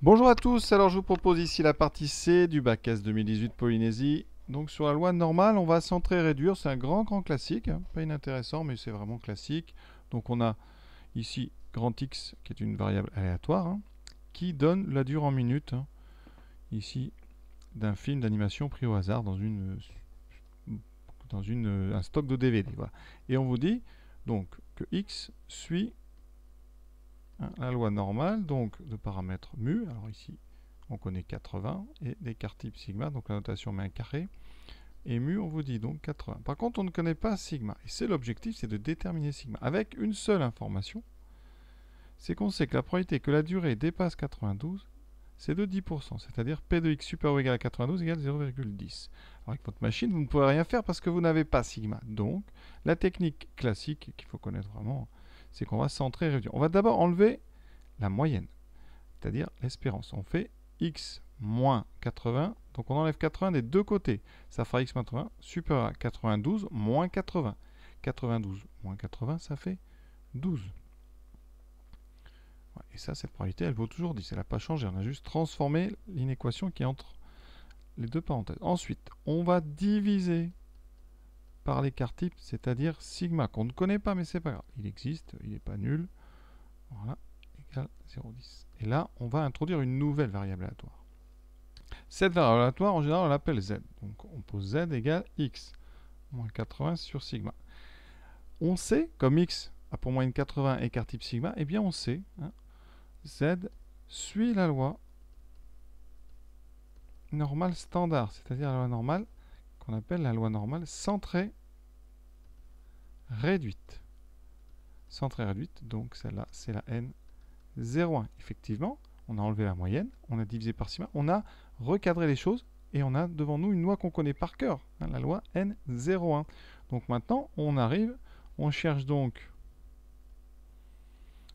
Bonjour à tous, alors je vous propose ici la partie C du bac S 2018 Polynésie. Donc sur la loi normale, on va centrer et réduire, c'est un grand classique, hein, pas inintéressant mais c'est vraiment classique. Donc on a ici grand X qui est une variable aléatoire, hein, qui donne la durée en minutes, hein, ici d'un film d'animation pris au hasard dans un stock de DVD. Voilà. Et on vous dit donc que X suit, hein, la loi normale, donc de paramètres mu, alors ici on connaît 80, et d'écart type sigma, donc la notation met un carré, et mu on vous dit donc 80. Par contre on ne connaît pas sigma, et c'est l'objectif, c'est de déterminer sigma, avec une seule information, c'est qu'on sait que la probabilité que la durée dépasse 92, c'est de 10%, c'est-à-dire P de x supérieur ou égal à 92 égale 0,10. Alors avec votre machine, vous ne pourrez rien faire parce que vous n'avez pas sigma. Donc, la technique classique qu'il faut connaître vraiment, c'est qu'on va centrer et réduire. On va d'abord enlever la moyenne, c'est-à-dire l'espérance. On fait x moins 80, donc on enlève 80 des deux côtés. Ça fera x moins 80 supérieur à 92 moins 80. 92 moins 80, ça fait 12. Et ça, cette probabilité, elle vaut toujours 10. Elle n'a pas changé. On a juste transformé l'inéquation qui est entre les deux parenthèses. Ensuite, on va diviser par l'écart type, c'est-à-dire sigma, qu'on ne connaît pas, mais c'est pas grave. Il existe, il n'est pas nul. Voilà, égale 0,10. Et là, on va introduire une nouvelle variable aléatoire. Cette variable aléatoire, en général, on l'appelle z. Donc, on pose z égale x, moins 80 sur sigma. On sait, comme x a pour moyenne 80 écart type sigma, eh bien on sait, hein, z suit la loi normale standard, c'est-à-dire la loi normale qu'on appelle la loi normale centrée réduite. Centrée réduite, donc celle-là, c'est la n 0,1. Effectivement, on a enlevé la moyenne, on a divisé par sigma, on a recadré les choses et on a devant nous une loi qu'on connaît par cœur, hein, la loi n 0,1. Donc maintenant, on arrive, on cherche donc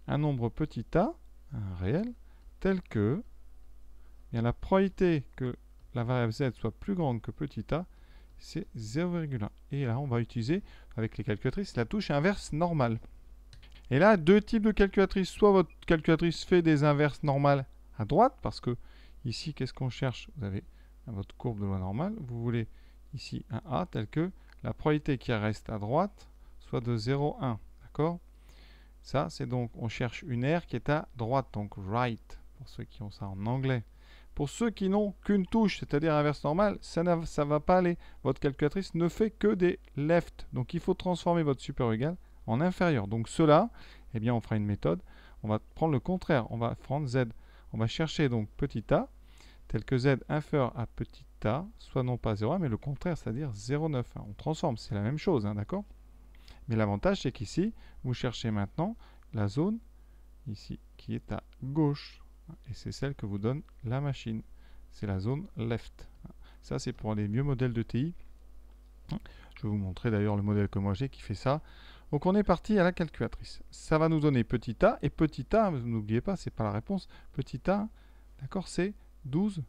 un nombre petit a, un réel, tel que bien, la probabilité que la variable z soit plus grande que petit a, c'est 0,1. Et là, on va utiliser, avec les calculatrices, la touche inverse normale. Et là, deux types de calculatrices. Soit votre calculatrice fait des inverses normales à droite, parce que ici, qu'est-ce qu'on cherche? Vous avez votre courbe de loi normale. Vous voulez ici un a tel que la probabilité qui reste à droite soit de 0,1. D'accord? Ça, c'est donc, on cherche une R qui est à droite, donc right, pour ceux qui ont ça en anglais. Pour ceux qui n'ont qu'une touche, c'est-à-dire inverse normale, ça ne va pas aller. Votre calculatrice ne fait que des left. Donc il faut transformer votre supérieur égal en inférieur. Donc cela, eh bien on fera une méthode. On va prendre le contraire. On va prendre z. On va chercher donc petit a, tel que z inférieur à petit a, soit non pas 0,1, mais le contraire, c'est-à-dire 0,9. On transforme, c'est la même chose, hein, d'accord? Mais l'avantage, c'est qu'ici, vous cherchez maintenant la zone, ici, qui est à gauche. Et c'est celle que vous donne la machine. C'est la zone left. Ça, c'est pour les vieux modèles de TI. Je vais vous montrer d'ailleurs le modèle que moi j'ai qui fait ça. Donc on est parti à la calculatrice. Ça va nous donner petit a. Et petit a, n'oubliez pas, c'est pas la réponse. Petit a, d'accord, c'est 12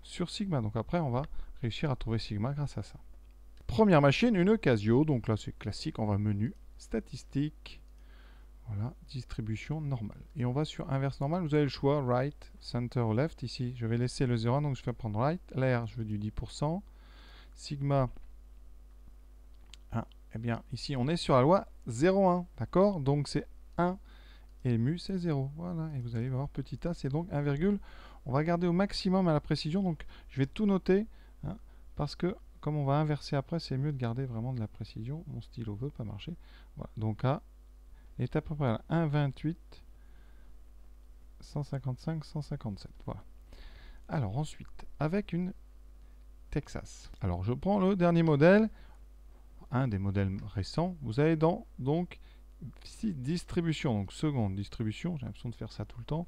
sur sigma. Donc après, on va réussir à trouver sigma grâce à ça. Première machine, une Casio. Donc là, c'est classique. On va menu, statistiques. Voilà, distribution normale. Et on va sur inverse normale. Vous avez le choix, right, center ou left. Ici, je vais laisser le 0,1, donc je vais prendre right. L'air, je veux du 10%. Sigma, 1. Eh bien, ici, on est sur la loi 0,1. D'accord? Donc, c'est 1. Et mu, c'est 0. Voilà. Et vous allez voir, petit a, c'est donc 1, on va garder au maximum à la précision. Donc, je vais tout noter, hein, parce que, comme on va inverser après, c'est mieux de garder vraiment de la précision. Mon stylo veut pas marcher. Voilà. Donc, A est à peu près à 1,28, 155, 157. Voilà. Alors ensuite, avec une Texas. Alors je prends le dernier modèle, un des modèles récents. Vous avez dans, donc, ici, distribution, donc seconde distribution. J'ai l'impression de faire ça tout le temps.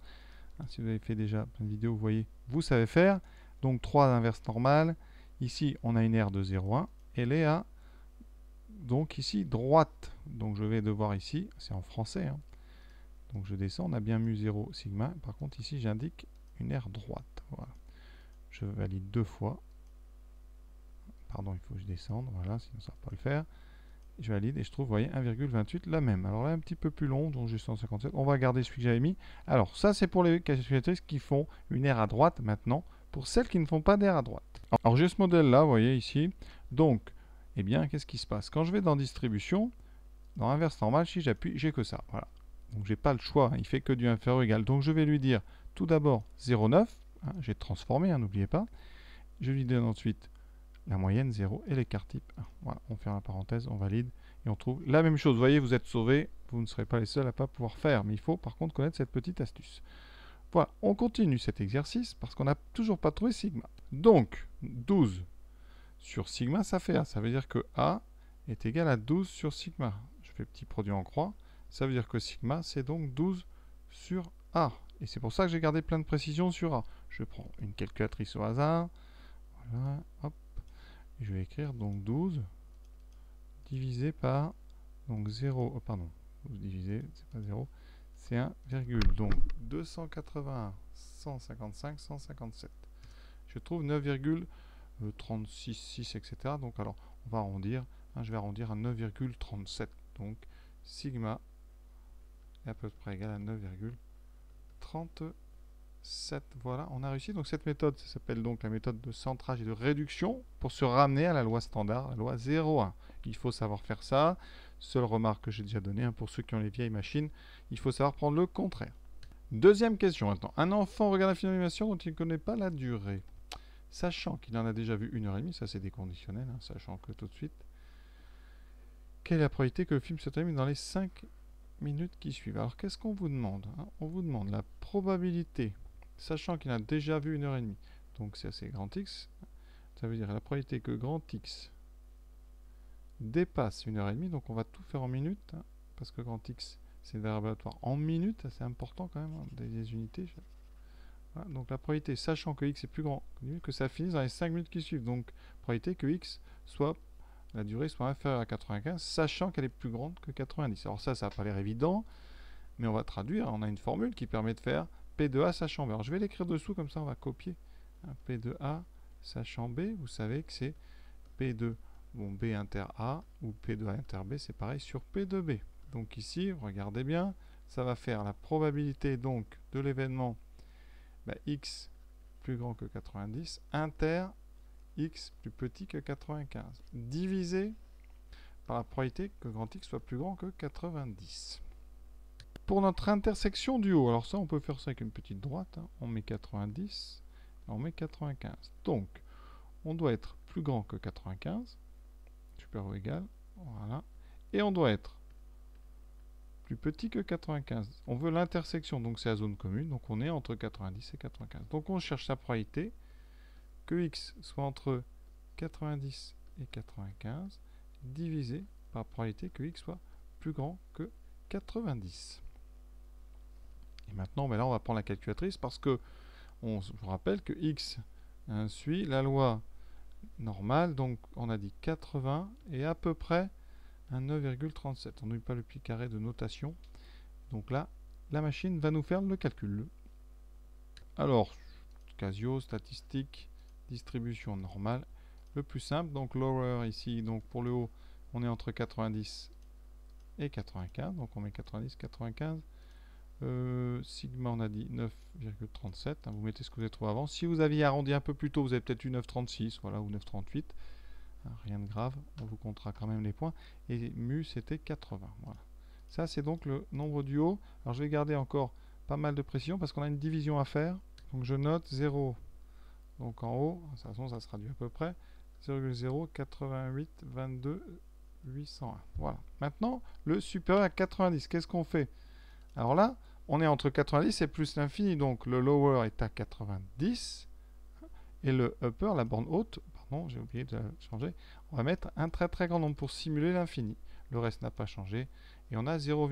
Hein, si vous avez fait déjà plein de vidéos, vous voyez, vous savez faire. Donc 3 inverses normales. Ici, on a une R de 0,1. Elle est à, donc ici, droite. Donc je vais devoir ici, c'est en français, hein. Donc je descends, on a bien mu 0 sigma. Par contre ici j'indique une R droite. Voilà. Je valide deux fois. Pardon, il faut que je descende. Voilà, sinon ça ne va pas le faire. Je valide et je trouve, vous voyez, 1,28, la même. Alors là, un petit peu plus long, donc j'ai 157. On va garder celui que j'avais mis. Alors, ça, c'est pour les calculatrices qui font une aire à droite maintenant, pour celles qui ne font pas d'aire à droite. Alors, j'ai ce modèle-là, vous voyez ici. Donc, eh bien, qu'est-ce qui se passe? Quand je vais dans distribution, dans inverse normal, si j'appuie, j'ai que ça. Voilà. Donc, j'ai pas le choix. Il fait que du inférieur ou égal. Donc, je vais lui dire tout d'abord 0,9. Hein, j'ai transformé, n'oubliez pas. Je lui donne ensuite la moyenne 0 et l'écart type 1. Voilà, on ferme la parenthèse, on valide et on trouve la même chose. Vous voyez, vous êtes sauvés, vous ne serez pas les seuls à ne pas pouvoir faire, mais il faut par contre connaître cette petite astuce. Voilà, on continue cet exercice parce qu'on n'a toujours pas trouvé sigma. Donc, 12 sur sigma, ça fait A. Ça veut dire que A est égal à 12 sur sigma. Je fais petit produit en croix. Ça veut dire que sigma, c'est donc 12 sur A. Et c'est pour ça que j'ai gardé plein de précisions sur A. Je prends une calculatrice au hasard. Voilà, hop. Je vais écrire donc 12 divisé par donc 0, oh pardon, 12 divisé, c'est pas 0, c'est 1, donc 281, 155, 157. Je trouve 9,366, etc. Donc alors, on va arrondir, hein, je vais arrondir à 9,37. Donc, sigma est à peu près égal à 9,37. Voilà, on a réussi. Donc cette méthode, ça s'appelle donc la méthode de centrage et de réduction pour se ramener à la loi standard, la loi 0,1. Il faut savoir faire ça. Seule remarque que j'ai déjà donnée, hein, pour ceux qui ont les vieilles machines, il faut savoir prendre le contraire. Deuxième question maintenant. Un enfant regarde un film d'animation dont il ne connaît pas la durée. Sachant qu'il en a déjà vu 1h30, ça c'est des conditionnels, hein, sachant que tout de suite, quelle est la probabilité que le film se termine dans les 5 minutes qui suivent? Alors qu'est-ce qu'on vous demande, hein? On vous demande la probabilité, sachant qu'il a déjà vu 1h30. Donc c'est assez grand X. Ça veut dire la probabilité que grand X dépasse 1h30. Donc on va tout faire en minutes, hein, parce que grand X c'est une variable aléatoire en minutes. C'est important quand même, hein, des unités. Voilà, donc la probabilité, sachant que X est plus grand que ça finisse dans les 5 minutes qui suivent. Donc probabilité que X soit, la durée soit inférieure à 95, sachant qu'elle est plus grande que 90. Alors ça va pas l'air évident, mais on va traduire. On a une formule qui permet de faire P de A sachant B. Alors je vais l'écrire dessous, comme ça on va copier. P de A sachant B, vous savez que c'est P de B inter A, ou P de A inter B, c'est pareil sur P de B. Donc ici, regardez bien, ça va faire la probabilité donc de l'événement X plus grand que 90, inter X plus petit que 95, divisé par la probabilité que grand X soit plus grand que 90. Pour notre intersection du haut, alors ça on peut faire ça avec une petite droite, hein. On met 90, on met 95. Donc, on doit être plus grand que 95, supérieur ou égal, voilà. Et on doit être plus petit que 95. On veut l'intersection, donc c'est la zone commune, donc on est entre 90 et 95. Donc on cherche la probabilité que X soit entre 90 et 95, divisé par la probabilité que X soit plus grand que 90. Et maintenant, là, on va prendre la calculatrice parce que je vous rappelle que X suit la loi normale. Donc, on a dit 80 et à peu près un 9,37. On n'oublie pas le petit carré de notation. Donc là, la machine va nous faire le calcul. Alors, Casio, statistique, distribution normale. Le plus simple, donc lower ici, donc pour le haut, on est entre 90 et 95. Donc on met 90, 95. Sigma, on a dit 9,37. Hein, vous mettez ce que vous avez trouvé avant. Si vous aviez arrondi un peu plus tôt, vous avez peut-être eu 9,36, voilà, ou 9,38. Hein, rien de grave, on vous comptera quand même les points. Et mu, c'était 80. Voilà. Ça, c'est donc le nombre du haut. Alors, je vais garder encore pas mal de précision parce qu'on a une division à faire. Donc, je note 0. Donc, en haut, de toute façon, ça sera du à peu près 0,088 22 801. Voilà. Maintenant, le supérieur à 90. Qu'est-ce qu'on fait? Alors là, on est entre 90 et plus l'infini. Donc, le lower est à 90. Et le upper, la borne haute, pardon, j'ai oublié de changer, on va mettre un très très grand nombre pour simuler l'infini. Le reste n'a pas changé. Et on a 0,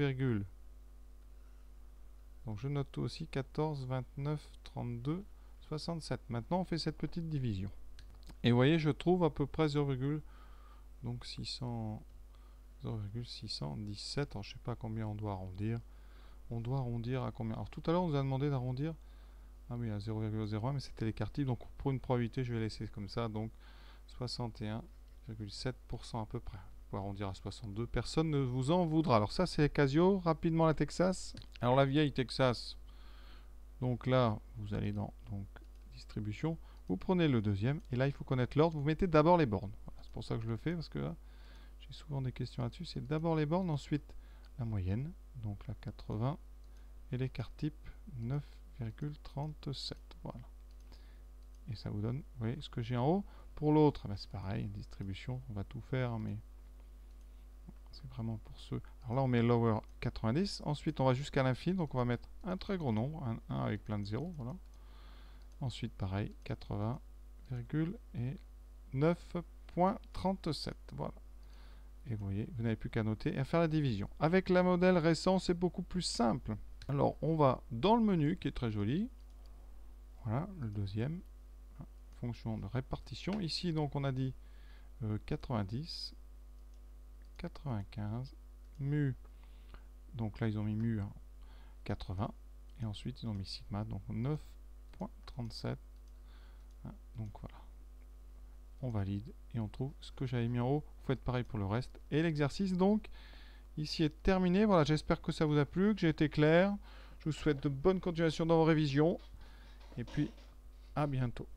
donc je note tout aussi, 14, 29, 32, 67. Maintenant, on fait cette petite division. Et vous voyez, je trouve à peu près 0,617. Alors, je ne sais pas combien on doit arrondir. On doit arrondir à combien? Alors, tout à l'heure, on nous a demandé d'arrondir. Ah oui, à 0,01, mais c'était l'écart type. Donc, pour une probabilité, je vais laisser comme ça. Donc, 61,7% à peu près. peux arrondir à 62. Personne ne vous en voudra. Alors ça, c'est Casio. Rapidement, la Texas. Alors la vieille Texas. Donc là, vous allez dans distribution. Vous prenez le deuxième. Et là, il faut connaître l'ordre. Vous mettez d'abord les bornes. Voilà, c'est pour ça que je le fais. Parce que là, j'ai souvent des questions là-dessus. C'est d'abord les bornes. Ensuite, la moyenne. Donc la 80. Et l'écart type 9,37. Voilà. Et ça vous donne, vous voyez, ce que j'ai en haut. Pour l'autre, ben c'est pareil, distribution, on va tout faire, mais c'est vraiment pour ceux. Alors là, on met lower 90. Ensuite, on va jusqu'à l'infini, donc on va mettre un très gros nombre, un 1 avec plein de zéros, voilà. Ensuite, pareil, 80,9.37, voilà. Et vous voyez, vous n'avez plus qu'à noter et à faire la division. Avec la modèle récent, c'est beaucoup plus simple. Alors, on va dans le menu, qui est très joli. Voilà, le deuxième. Fonction de répartition. Ici, donc, on a dit 90, 95, mu. Donc là, ils ont mis mu 80. Et ensuite, ils ont mis sigma, donc 9.37. Donc voilà. On valide et on trouve ce que j'avais mis en haut. Vous faites pareil pour le reste. Et l'exercice, donc, ici est terminé. Voilà, j'espère que ça vous a plu, que j'ai été clair. Je vous souhaite de bonnes continuations dans vos révisions. Et puis, à bientôt.